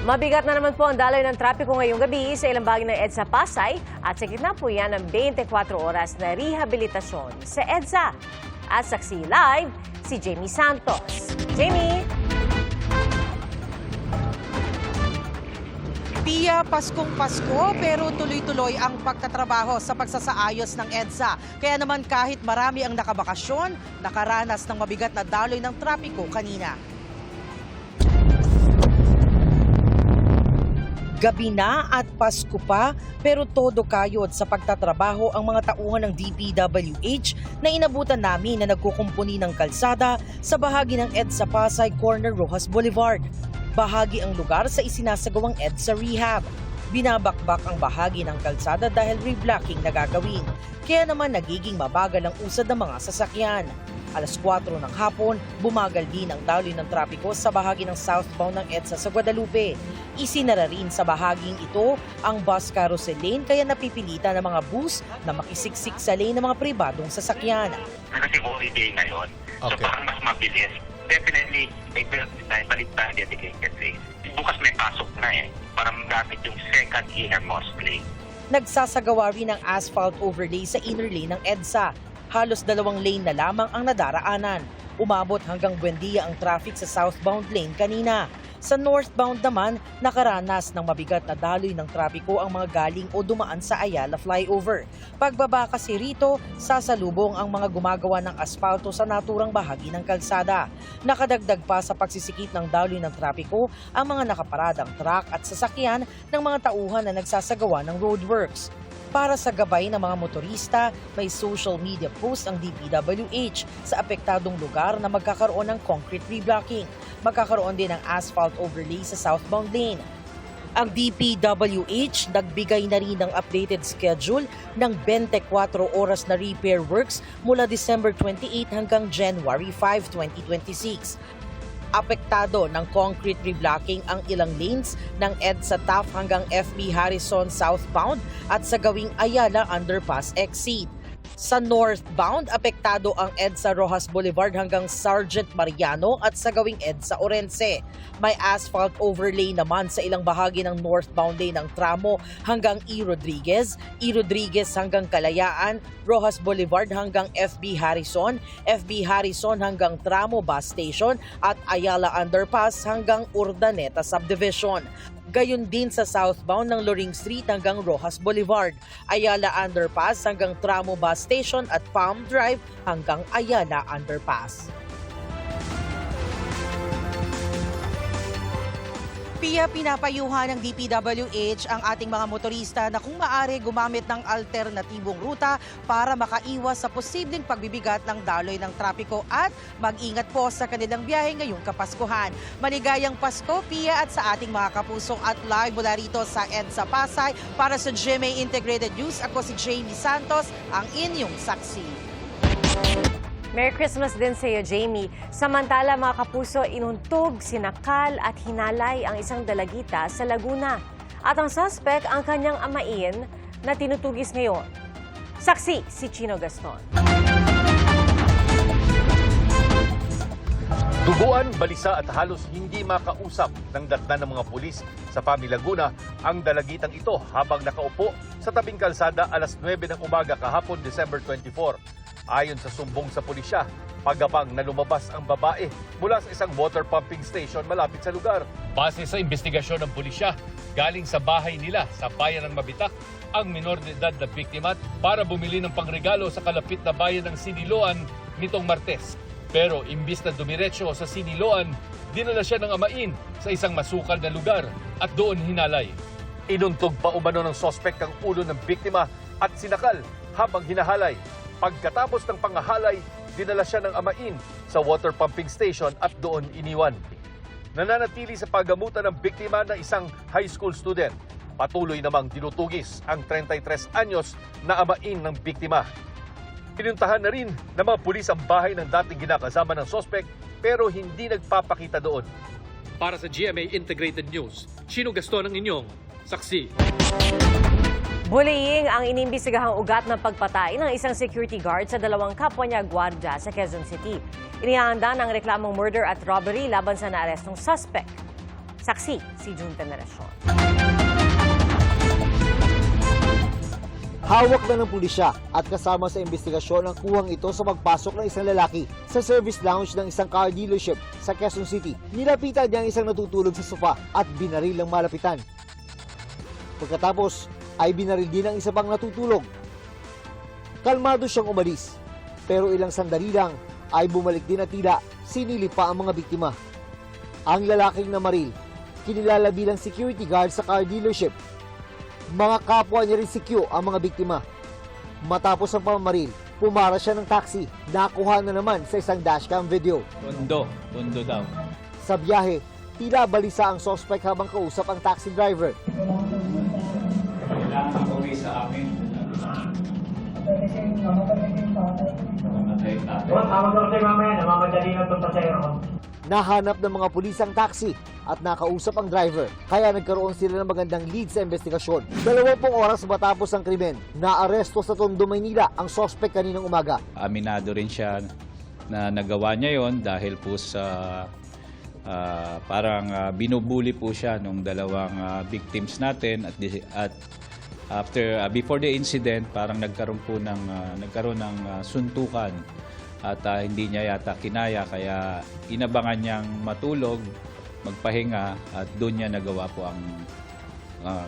Mabigat na naman po ang daloy ng trapiko ngayong gabi sa ilang bahagi ng EDSA Pasay at sa gitna po yan ng 24 oras na rehabilitasyon sa EDSA. At saksi live, si Jamie Santos. Jamie! Pia, Paskong Pasko pero tuloy-tuloy ang pagtatrabaho sa pagsasaayos ng EDSA. Kaya naman kahit marami ang nakabakasyon, nakaranas ng mabigat na daloy ng trapiko kanina. Gabi na at Pasko pa pero todo kayod sa pagtatrabaho ang mga tauhan ng DPWH na inabutan namin na nagkukumpuni ng kalsada sa bahagi ng EDSA Pasay Corner Rojas Boulevard. Bahagi ang lugar sa isinasagawang EDSA Rehab. Binabakbak ang bahagi ng kalsada dahil reblocking na gagawin. Kaya naman nagiging mabagal ang usad ng mga sasakyan. Alas 4 ng hapon, bumagal din ang daloy ng trapiko sa bahagi ng southbound ng EDSA sa Guadalupe. Isinara rin sa bahaging ito ang bus carousel lane kaya napipilitan ng mga bus na makisiksik sa lane ng mga pribadong sasakyan. Kasi holiday ngayon, so parang mas mabilis. Definitely, balik tayo dedicated lane. Bukas may pasok na parang gamit yung second innermost lane. Nagsasagawa rin ng asphalt overlay sa inner lane ng EDSA. Halos 2 lane na lamang ang nadaraanan. Umabot hanggang Buendia ang traffic sa southbound lane kanina. Sa northbound naman, nakaranas ng mabigat na daloy ng trapiko ang mga galing o dumaan sa Ayala flyover. Pagbaba kasi rito, sasalubong ang mga gumagawa ng asfalto sa naturang bahagi ng kalsada. Nakadagdag pa sa pagsisikip ng daloy ng trapiko ang mga nakaparadang truck at sasakyan ng mga tauhan na nagsasagawa ng roadworks. Para sa gabay ng mga motorista, may social media post ang DPWH sa apektadong lugar na magkakaroon ng concrete reblocking. Magkakaroon din ng asphalt overlay sa southbound lane. Ang DPWH nagbigay na rin ng updated schedule ng 24 oras na repair works mula December 28 hanggang January 5, 2026. Apektado ng concrete reblocking ang ilang lanes ng EDSA Taft hanggang FB Harrison southbound at sa gawing Ayala Underpass exit. Sa northbound, apektado ang EDSA Rojas Boulevard hanggang Sergeant Mariano at sa gawing EDSA Orense. May asphalt overlay naman sa ilang bahagi ng northbound lane ng tramo hanggang E. Rodriguez hanggang Kalayaan, Rojas Boulevard hanggang FB Harrison hanggang Tramo Bus Station at Ayala Underpass hanggang Urdaneta Subdivision. Gayon din sa southbound ng Loring Street hanggang Rojas Boulevard, Ayala Underpass hanggang Tramo Bus Station at Palm Drive hanggang Ayala Underpass. Pia, pinapayuhan ng DPWH ang ating mga motorista na kung maaari gumamit ng alternatibong ruta para makaiwas sa posibleng pagbibigat ng daloy ng trapiko at mag-ingat po sa kanilang biyahe ngayong Kapaskuhan. Maligayang Pasko, Pia, at sa ating mga kapuso at live mula rito sa EDSA Pasay para sa GMA Integrated News. Ako si Jamie Santos, ang inyong saksi. Merry Christmas din sa iyo, Jamie. Samantala, mga kapuso, inuntog, sinakal at hinalay ang isang dalagita sa Laguna. At ang suspect ang kanyang amain na tinutugis ngayon. Saksi si Chino Gaston. Duguan, balisa at halos hindi makausap ng datnan ng mga pulis sa PAMI Laguna ang dalagitang ito habang nakaupo sa tabing kalsada alas 9 ng umaga kahapon December 24. Ayon sa sumbong sa pulisya, pagabang na lumabas ang babae mula sa isang water pumping station malapit sa lugar. Base sa investigasyon ng pulisya, galing sa bahay nila sa bayan ng Mabitak ang minor de edad na biktima para bumili ng pangregalo sa kalapit na bayan ng Siniloan nitong Martes. Pero imbis na dumiretso sa Siniloan, dinala siya ng amain sa isang masukal na lugar at doon hinalay. Inuntog pa umano ng sospek ang ulo ng biktima at sinakal habang hinahalay. Pagkatapos ng pangahalay, dinala siya ng amain sa water pumping station at doon iniwan. Nananatili sa paggamutan ng biktima na isang high school student. Patuloy namang tinutugis ang 33 anyos na amain ng biktima. Pinuntahan na rin ng mga pulis ang bahay ng dating ginakasama ng sospek pero hindi nagpapakita doon. Para sa GMA Integrated News, Chino Gaston ang inyong saksi. Bullying ang inimbestigahang ugat ng pagpatay ng isang security guard sa 2 kapwa niya gwardiya sa Quezon City. Inihanda ng reklamong murder at robbery laban sa naarestong suspect. Saksi si June Veneracion. Hawak na ng pulisya at kasama sa investigasyon ang kuhang ito sa pagpasok ng isang lalaki sa service lounge ng isang car dealership sa Quezon City. Nilapitan niya ang isang natutulog sa sofa at binaril ang malapitan. Pagkatapos ay binaril din ang isa pang natutulog. Kalmado siyang umalis, pero ilang sandali lang ay bumalik din at tila sinilip pa ang mga biktima. Ang lalaking namaril, kinilala bilang security guard sa car dealership. Mga kapwa niya rin si Q ang mga biktima. Matapos ang pamamaril, pumara siya ng taxi. Nakuha na naman sa isang dashcam video. Tondo daw. Sa biyahe, tila balisa ang suspect habang kausap ang taxi driver. Kailangan makauwi sa amin. Nahanap ng mga pulis ang taxi at nakausap ang driver. Kaya nagkaroon sila ng magandang lead sa investigasyon. 20 oras matapos ang krimen, naaresto sa Tondo, Maynila ang suspect kaninang umaga. Aminado rin siya na nagawa niya yon dahil po sa parang binubuli po siya nung dalawang victims natin at before the incident parang nagkaroon ng suntukan at hindi niya yata kinaya kaya inabangan niyang matulog, magpahinga at doon niya nagawa po ang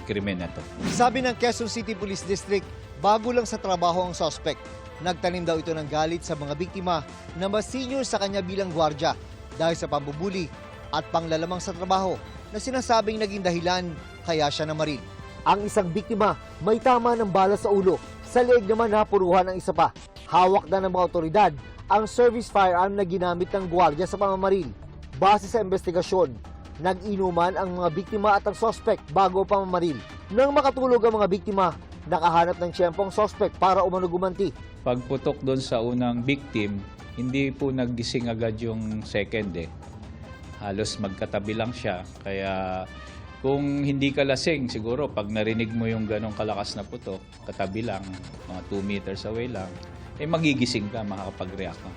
krimen na to. Sabi ng Quezon City Police District, bago lang sa trabaho ang suspect. Nagtanim daw ito ng galit sa mga biktima na mas senior sa kanya bilang gwardya dahil sa pambubuli at panglalamang sa trabaho na sinasabing naging dahilan kaya siya namaril. Ang isang biktima may tama ng bala sa ulo. Sa leeg naman napuruhan ang isa pa. Hawak na ng mga otoridad ang service firearm na ginamit ng gwardya sa pamamaril. Base sa investigasyon, nag-inuman ang mga biktima at ang suspect bago pamamaril. Nang makatulog ang mga biktima, nakahanap ng tiyempong suspect para umano gumanti. Pagputok doon sa unang victim, hindi po naggising agad yung second Halos magkatabi lang siya. Kaya kung hindi ka lasing, siguro pag narinig mo yung ganong kalakas na putok, katabi lang, mga 2 meters away lang, magigising ka, makakapag-react ka.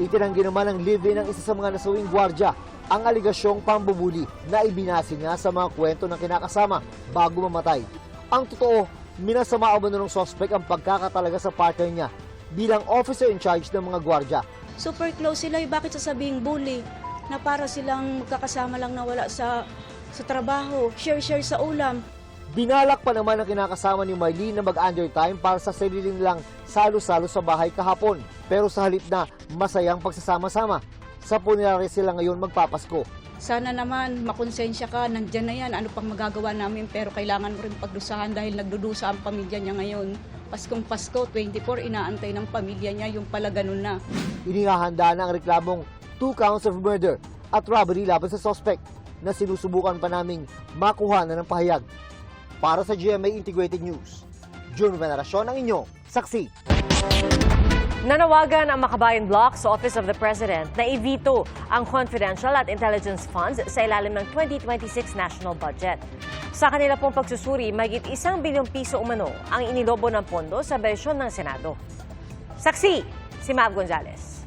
Itinanggi naman ng live-in ng isa sa mga nasawing gwardya ang aligasyong pambubuli na ibinasi niya sa mga kwento ng kinakasama bago mamatay. Ang totoo, minasama umano ng suspect ang pagkakatalaga sa partner niya bilang officer in charge ng mga gwardya. Super close sila, bakit sasabing bully? Na para silang magkakasama lang na wala sa trabaho, share sa ulam. Binalak pa naman ang kinakasama ni Marlene na mag-undertime para sa sarili nilang salo-salo sa bahay kahapon. Pero sa halip na masayang pagsasama-sama, sa punirari sila ngayon magpapasko. Sana naman makonsensya ka, nandyan na yan, ano pang magagawa namin, pero kailangan mo rin pagdusahan dahil nagdudusa ang pamilya niya ngayon. Paskong Pasko, 24, inaantay ng pamilya niya, yung pala ganun na. Inihahanda na ang reklamong 2 counts of murder at robbery laban sa suspect na sinusubukan pa naming makuha na ng pahayag. Para sa GMA Integrated News, June Veneracion ang inyong saksi. Nanawagan ang Makabayan Bloc sa Office of the President na i-veto ang confidential at intelligence funds sa ilalim ng 2026 national budget. Sa kanila pong pagsusuri, mahigit 1 bilyong piso umano ang inilobo ng pondo sa bersyon ng Senado. Saksi, si Mav Gonzalez.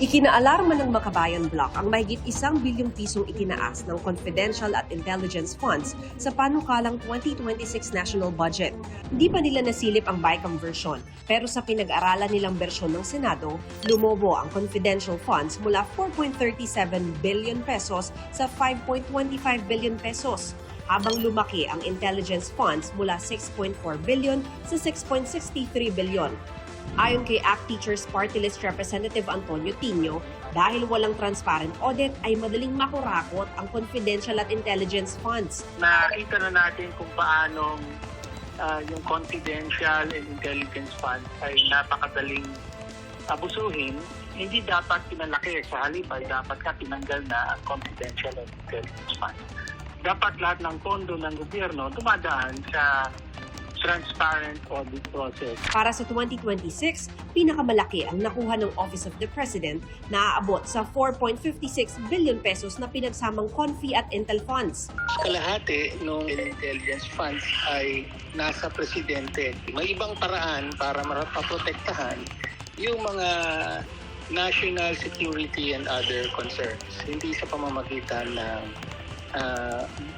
Ikinaalarma ng Makabayan Bloc ang mahigit 1 bilyong pisong itinaas ng confidential at intelligence funds sa panukalang 2026 national budget. Hindi pa nila nasilip ang BICAM version, pero sa pinag-aralan nilang bersyon ng Senado, lumobo ang confidential funds mula 4.37 billion pesos sa 5.25 billion pesos, habang lumaki ang intelligence funds mula 6.4 billion sa 6.63 billion. Ayon kay ACT Teachers Party List Representative Antonio Tino, dahil walang transparent audit ay madaling makurakot ang confidential at intelligence funds. Nakita na natin kung paano yung confidential and intelligence funds ay napakadaling abusuhin. Hindi dapat pinalaki, sa halip ay dapat ka tinanggal na confidential and intelligence funds. Dapat lahat ng pondo ng gobyerno dumadaan sa transparent audit process. Para sa 2026, pinakamalaki ang nakuha ng Office of the President na aabot sa 4.56 billion pesos na pinagsamang Confi at Intel funds. Kalahati ng intelligence funds ay nasa presidente. May ibang paraan para maprotektahan yung mga national security and other concerns. Hindi sa pamamagitan ng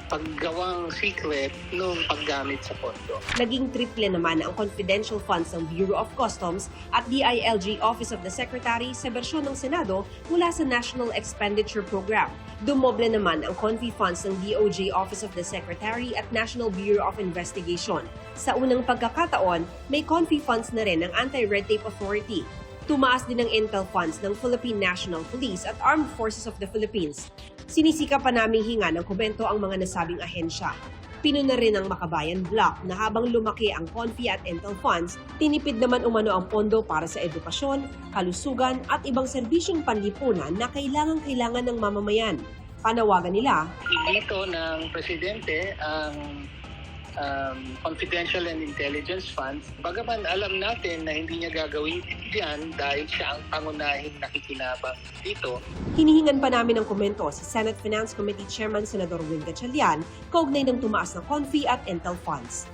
paggawang secret nung paggamit sa pondo. Naging triple naman ang confidential funds ng Bureau of Customs at DILG Office of the Secretary sa bersyon ng Senado mula sa National Expenditure Program. Dumoble naman ang confi funds ng DOJ Office of the Secretary at National Bureau of Investigation. Sa unang pagkakataon, may confi funds na rin ng Anti-Red Tape Authority. Tumaas din ang intel funds ng Philippine National Police at Armed Forces of the Philippines. Sinisika pa naming hinga ng komento ang mga nasabing ahensya. Pinuna rin ng Makabayan Block na habang lumaki ang confi at intel funds, tinipid naman umano ang pondo para sa edukasyon, kalusugan at ibang serbisyong panlipunan na kailangan ng mamamayan. Panawagan nila, Ilito ng Presidente ang confidential and intelligence funds. Bagaman alam natin na hindi niya gagawin yan dahil siya ang pangunahing nakikinabang dito. hinihingan pa namin ng komento si Senate Finance Committee Chairman Senador Will Gatchalian kaugnay ng tumaas na confi at intel funds.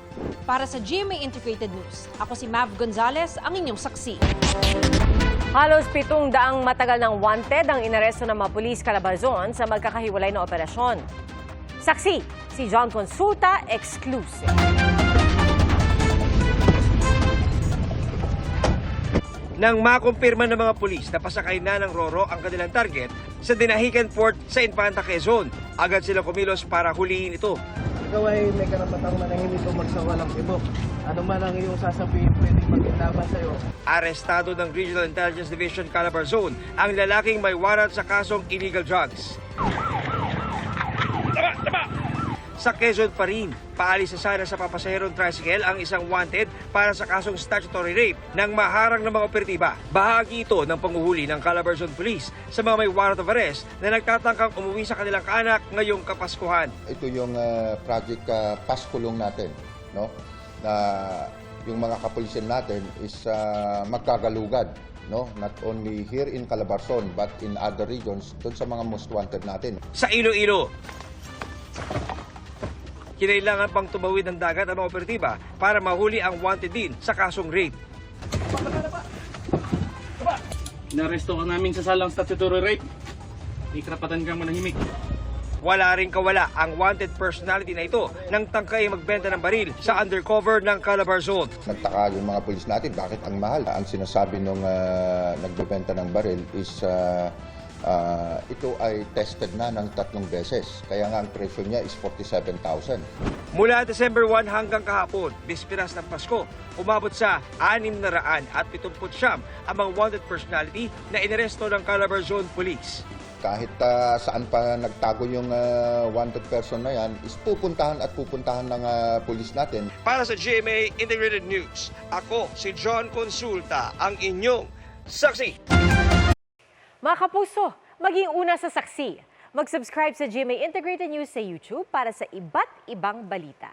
Para sa GMA Integrated News, ako si Mav Gonzalez, ang inyong saksi. Halos 700 matagal ng wanted ang inaresto ng mga pulis Calabarzon sa magkakahiwalay na operasyon. Saksi, si John Consulta, exclusive. Nang makumpirma ng mga pulis na pasakay na ng Roro ang kanilang target sa Dinahican Port sa Infanta, Quezon, agad silang kumilos para huliin ito. Ikaw ay may karapatang manahimik o magsawalang tibok. Ano man ang iyong sasabihin pwede maglaban sa iyo. Arestado ng Regional Intelligence Division Calabarzon ang lalaking may warrant sa kasong illegal drugs. Sa Quezon pa rin, paalis na sana sa papasaherong tricycle ang isang wanted para sa kasong statutory rape ng maharang ng mga operatiba. Bahagi ito ng panguhuli ng Calabarzon Police sa mga may warrant of arrest na nagtatangkang umuwi sa kanilang kaanak ngayong Kapaskuhan. Ito yung project Paskulong natin, no? Na yung mga kapulisan natin is magkagalugad, no? Not only here in Calabarzon but in other regions doon sa mga most wanted natin. Sa Iloilo, kinailangan pang tumawid ng dagat ang mga operatiba para mahuli ang wanted din sa kasong rape. Inaresto ka namin sa salang statutory rape. May karapatan kang manahimik. Wala ring kawala ang wanted personality na ito nang tangkay magbenta ng baril sa undercover ng Calabarzon. Nagtaka yung mga pulis natin bakit ang mahal. Ang sinasabi nung nagbebenta ng baril is ito ay tested na ng 3 beses. Kaya nga ang presyo niya is 47,000. Mula December 1 hanggang kahapon, bispiras ng Pasko, umabot sa 679 ang mga wanted personality na inaresto ng Calabarzon Police. Kahit saan pa nagtago yung wanted person na yan, is pupuntahan ng pulis natin. Para sa GMA Integrated News, ako si John Consulta, ang inyong saksi. Mga kapuso, maging una sa saksi. Mag-subscribe sa GMA Integrated News sa YouTube para sa iba't ibang balita.